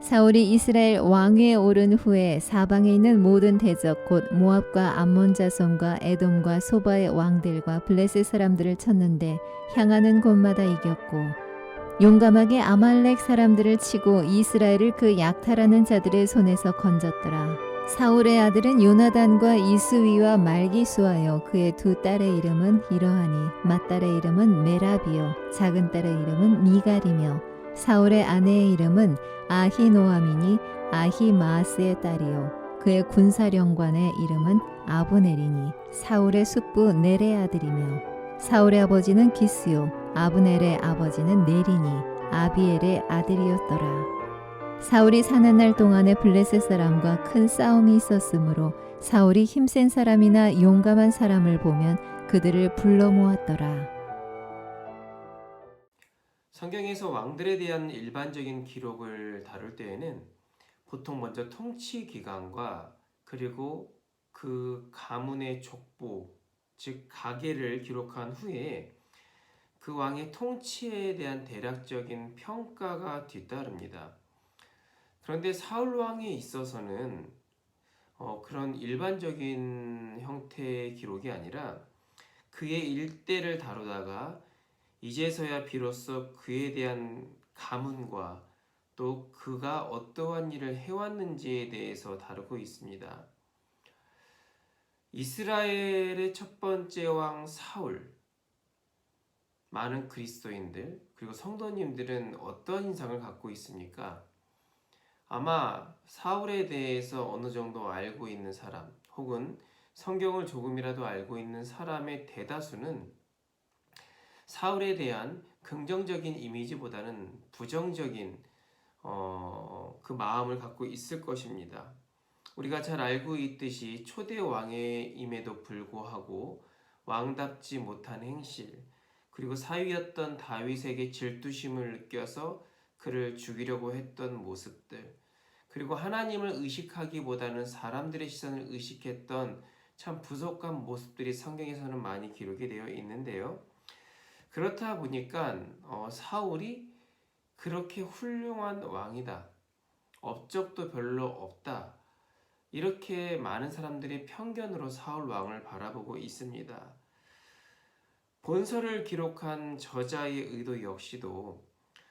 사울이 이스라엘 왕위에 오른 후에 사방에 있는 모든 대적 곧 모압과 암몬 자손과 에돔과 소바의 왕들과 블레셋 사람들을 쳤는데 향하는 곳마다 이겼고 용감하게 아말렉 사람들을 치고 이스라엘을 그 약탈하는 자들의 손에서 건졌더라. 사울의 아들은 요나단과 이스위와 말기수하여 그의 두 딸의 이름은 이러하니 맏딸의 이름은 메라비요 작은 딸의 이름은 미갈이며 사울의 아내의 이름은 아히노아미니 아히마아스의 딸이요 그의 군사령관의 이름은 아브넬이니 사울의 숙부 넬의 아들이며 사울의 아버지는 기스요 아브넬의 아버지는 넬이니 아비엘의 아들이었더라. 사울이 사는 날 동안에 블레셋 사람과 큰 싸움이 있었으므로 사울이 힘센 사람이나 용감한 사람을 보면 그들을 불러 모았더라. 성경에서 왕들에 대한 일반적인 기록을 다룰 때에는 보통 먼저 통치 기간과 그리고 그 가문의 족보, 즉 가계를 기록한 후에 그 왕의 통치에 대한 대략적인 평가가 뒤따릅니다. 그런데 사울 왕에 있어서는 그런 일반적인 형태의 기록이 아니라 그의 일대를 다루다가 이제서야 비로소 그에 대한 가문과 또 그가 어떠한 일을 해왔는지에 대해서 다루고 있습니다. 이스라엘의 첫 번째 왕 사울, 많은 그리스도인들 그리고 성도님들은 어떤 인상을 갖고 있습니까? 아마 사울에 대해서 어느 정도 알고 있는 사람 혹은 성경을 조금이라도 알고 있는 사람의 대다수는 사울에 대한 긍정적인 이미지보다는 부정적인 그 마음을 갖고 있을 것입니다. 우리가 잘 알고 있듯이 초대 왕임에도 불구하고 왕답지 못한 행실 그리고 사위였던 다윗에게 질투심을 느껴서 그를 죽이려고 했던 모습들 그리고 하나님을 의식하기보다는 사람들의 시선을 의식했던 참 부족한 모습들이 성경에서는 많이 기록이 되어 있는데요. 그렇다 보니까 사울이 그렇게 훌륭한 왕이다. 업적도 별로 없다. 이렇게 많은 사람들이 편견으로 사울 왕을 바라보고 있습니다. 본서를 기록한 저자의 의도 역시도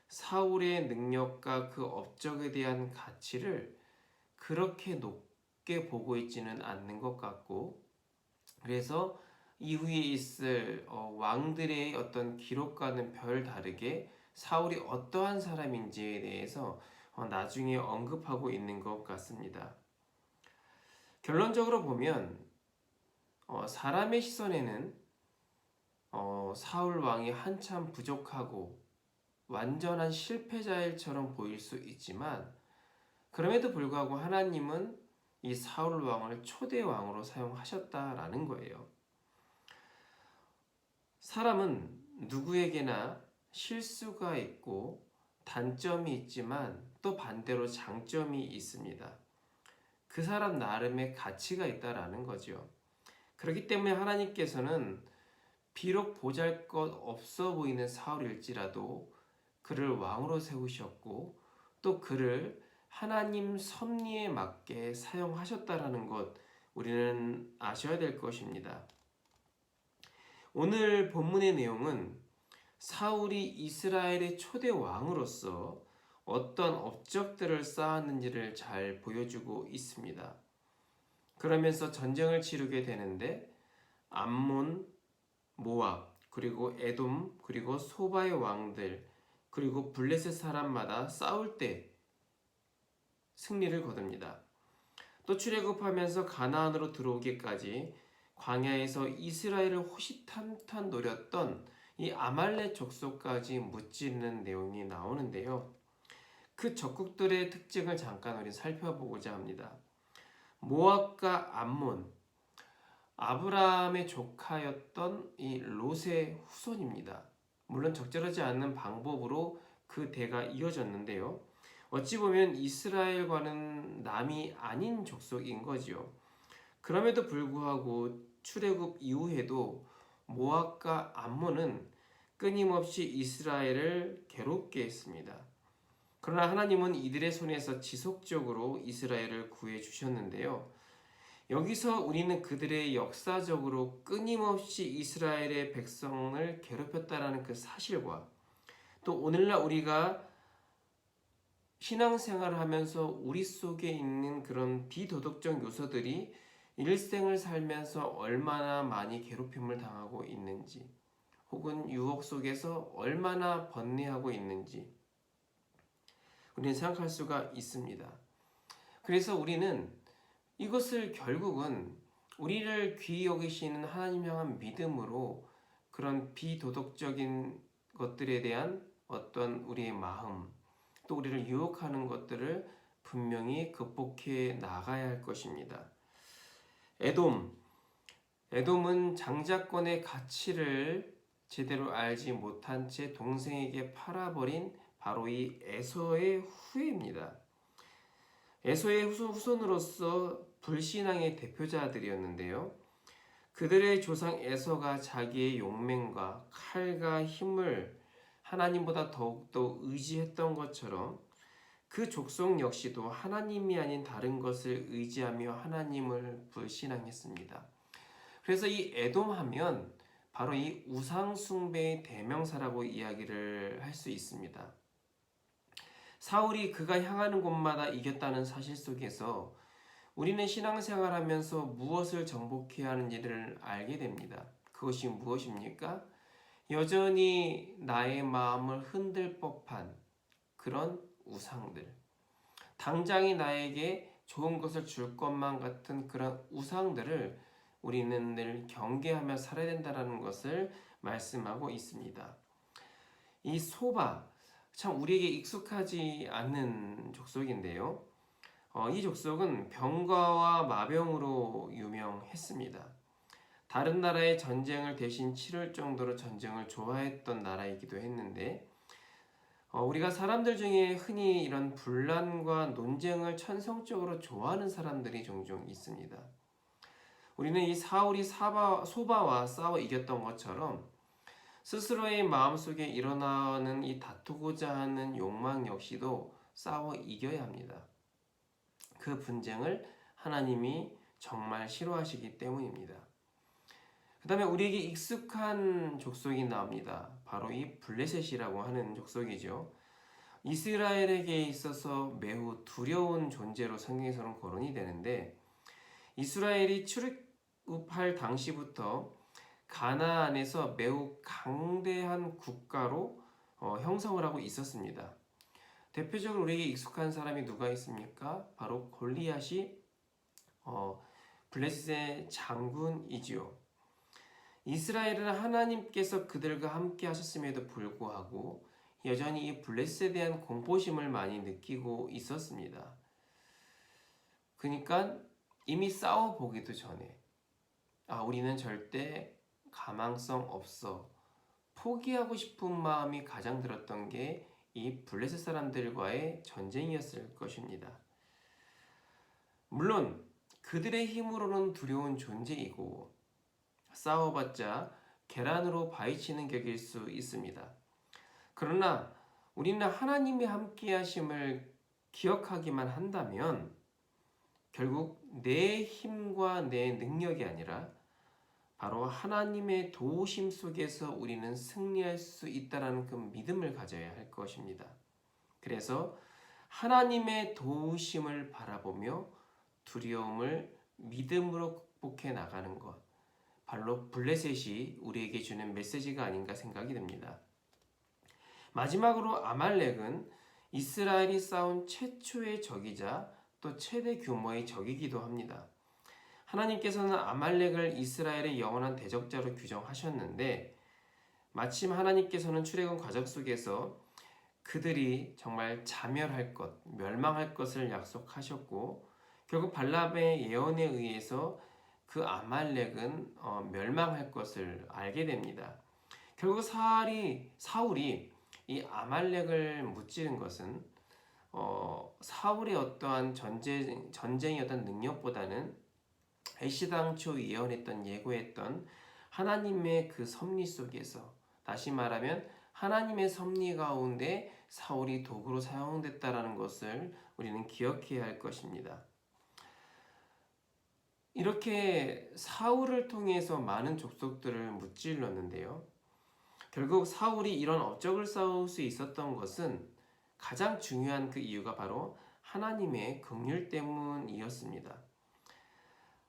사울의 능력과 그 업적에 대한 가치를 그렇게 높게 보고 있지는 않는 것 같고 그래서 이후에 있을 왕들의 어떤 기록과는 별 다르게 사울이 어떠한 사람인지에 대해서 나중에 언급하고 있는 것 같습니다. 결론적으로 보면 사람의 시선에는 사울 왕이 한참 부족하고 완전한 실패자일처럼 보일 수 있지만 그럼에도 불구하고 하나님은 이 사울 왕을 초대 왕으로 사용하셨다라는 거예요. 사람은 누구에게나 실수가 있고 단점이 있지만 또 반대로 장점이 있습니다. 그 사람 나름의 가치가 있다라는 거죠. 그렇기 때문에 하나님께서는 비록 보잘것없어 보이는 사울일지라도 그를 왕으로 세우셨고 또 그를 하나님 섭리에 맞게 사용하셨다라는 것 우리는 아셔야 될 것입니다. 오늘 본문의 내용은 사울이 이스라엘의 초대 왕으로서 어떤 업적들을 쌓았는지를 잘 보여주고 있습니다. 그러면서 전쟁을 치르게 되는데 암몬, 모압, 그리고 에돔, 그리고 소바의 왕들, 그리고 블레셋 사람마다 싸울 때 승리를 거둡니다. 또 출애굽하면서 가나안으로 들어오기까지 광야에서 이스라엘을 호시탐탐 노렸던 이 아말렉 족속까지 무찌르는 내용이 나오는데요. 그 적국들의 특징을 잠깐 우리 살펴보고자 합니다. 모압과 암몬, 아브라함의 조카였던 이 롯의 후손입니다. 물론 적절하지 않는 방법으로 그 대가 이어졌는데요. 어찌 보면 이스라엘과는 남이 아닌 족속인 거지요. 그럼에도 불구하고 출애굽 이후에도 모압과 암몬은 끊임없이 이스라엘을 괴롭게 했습니다. 그러나 하나님은 이들의 손에서 지속적으로 이스라엘을 구해 주셨는데요. 여기서 우리는 그들의 역사적으로 끊임없이 이스라엘의 백성을 괴롭혔다라는 그 사실과 또 오늘날 우리가 신앙생활을 하면서 우리 속에 있는 그런 비도덕적 요소들이 일생을 살면서 얼마나 많이 괴롭힘을 당하고 있는지, 혹은 유혹 속에서 얼마나 번뇌하고 있는지 우리는 생각할 수가 있습니다. 그래서 우리는 이것을 결국은 우리를 귀히 여기시는 하나님 향한 믿음으로 그런 비도덕적인 것들에 대한 어떤 우리의 마음, 또 우리를 유혹하는 것들을 분명히 극복해 나가야 할 것입니다. 에돔은 장자권의 가치를 제대로 알지 못한 채 동생에게 팔아버린 바로 이 에서의 후예입니다. 에서의 후손으로서 불신앙의 대표자들이었는데요. 그들의 조상 에서가 자기의 용맹과 칼과 힘을 하나님보다 더욱더 의지했던 것처럼 그 족속 역시도 하나님이 아닌 다른 것을 의지하며 하나님을 불신앙했습니다. 그래서 이 에돔 하면 바로 이 우상 숭배의 대명사라고 이야기를 할 수 있습니다. 사울이 그가 향하는 곳마다 이겼다는 사실 속에서 우리는 신앙생활하면서 무엇을 정복해야 하는지를 알게 됩니다. 그것이 무엇입니까? 여전히 나의 마음을 흔들 법한 그런 우상들, 당장이 나에게 좋은 것을 줄 것만 같은 그런 우상들을 우리는 늘 경계하며 살아야 된다는 것을 말씀하고 있습니다. 이 소바, 참 우리에게 익숙하지 않는 족속인데요. 이 족속은 병과와 마병으로 유명했습니다. 다른 나라의 전쟁을 대신 치를 정도로 전쟁을 좋아했던 나라이기도 했는데 우리가 사람들 중에 흔히 이런 분란과 논쟁을 천성적으로 좋아하는 사람들이 종종 있습니다. 우리는 이 사울이 소바와 싸워 이겼던 것처럼 스스로의 마음속에 일어나는 이 다투고자 하는 욕망 역시도 싸워 이겨야 합니다. 그 분쟁을 하나님이 정말 싫어하시기 때문입니다. 그 다음에 우리에게 익숙한 족속이 나옵니다. 바로 이 블레셋이라고 하는 족속이죠. 이스라엘에게 있어서 매우 두려운 존재로 성경에서는 거론이 되는데 이스라엘이 출애굽할 당시부터 가나안에서 매우 강대한 국가로 형성을 하고 있었습니다. 대표적으로 우리에게 익숙한 사람이 누가 있습니까? 바로 골리앗이 블레셋의 장군이지요. 이스라엘은 하나님께서 그들과 함께 하셨음에도 불구하고 여전히 이 블레셋에 대한 공포심을 많이 느끼고 있었습니다. 그러니까 이미 싸워보기도 전에 우리는 절대 가망성 없어, 포기하고 싶은 마음이 가장 들었던 게 이 블레셋 사람들과의 전쟁이었을 것입니다. 물론 그들의 힘으로는 두려운 존재이고 싸워봤자 계란으로 바위치는 격일 수 있습니다. 그러나 우리는 하나님의 함께하심을 기억하기만 한다면 결국 내 힘과 내 능력이 아니라 바로 하나님의 도우심 속에서 우리는 승리할 수 있다는 그 믿음을 가져야 할 것입니다. 그래서 하나님의 도우심을 바라보며 두려움을 믿음으로 극복해 나가는 것, 바로 블레셋이 우리에게 주는 메시지가 아닌가 생각이 듭니다. 마지막으로 아말렉은 이스라엘이 싸운 최초의 적이자 또 최대 규모의 적이기도 합니다. 하나님께서는 아말렉을 이스라엘의 영원한 대적자로 규정하셨는데 마침 하나님께서는 출애굽 과정 속에서 그들이 정말 자멸할 것, 멸망할 것을 약속하셨고 결국 발람의 예언에 의해서 그 아말렉은 멸망할 것을 알게 됩니다. 결국 사울이 이 아말렉을 무찌른 것은 사울의 어떠한 전쟁의 어떤 능력보다는 애시당초 예언했던 예고했던 하나님의 그 섭리 속에서 다시 말하면 하나님의 섭리 가운데 사울이 도구로 사용됐다라는 것을 우리는 기억해야 할 것입니다. 이렇게 사울을 통해서 많은 족속들을 무찔렀는데요. 결국 사울이 이런 업적을 쌓을 수 있었던 것은 가장 중요한 그 이유가 바로 하나님의 긍휼 때문이었습니다.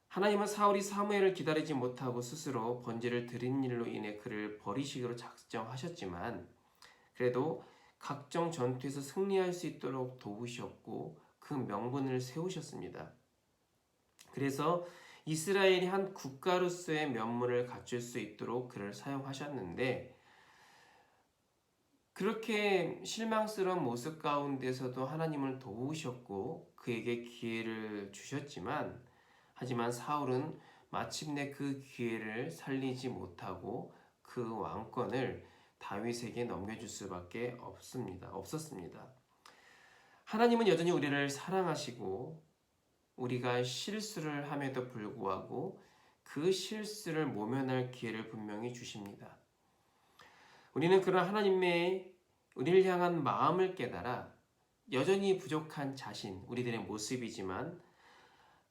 하나님은 사울이 사무엘을 기다리지 못하고 스스로 번제를 드린 일로 인해 그를 버리시기로 작정하셨지만 그래도 각종 전투에서 승리할 수 있도록 도우셨고 그 명분을 세우셨습니다. 그래서 이스라엘이 한 국가로서의 면모를 갖출 수 있도록 그를 사용하셨는데 그렇게 실망스러운 모습 가운데서도 하나님을 도우셨고 그에게 기회를 주셨지만 하지만 사울은 마침내 그 기회를 살리지 못하고 그 왕권을 다윗에게 넘겨줄 수밖에 없었습니다. 하나님은 여전히 우리를 사랑하시고 우리가 실수를 함에도 불구하고 그 실수를 모면할 기회를 분명히 주십니다. 우리는 그런 하나님의 우리를 향한 마음을 깨달아 여전히 부족한 자신, 우리들의 모습이지만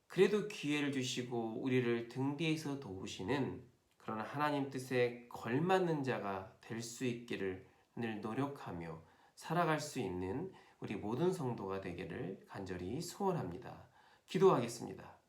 그래도 기회를 주시고 우리를 등 뒤에서 도우시는 그런 하나님 뜻에 걸맞는 자가 될 수 있기를 늘 노력하며 살아갈 수 있는 우리 모든 성도가 되기를 간절히 소원합니다. 기도하겠습니다.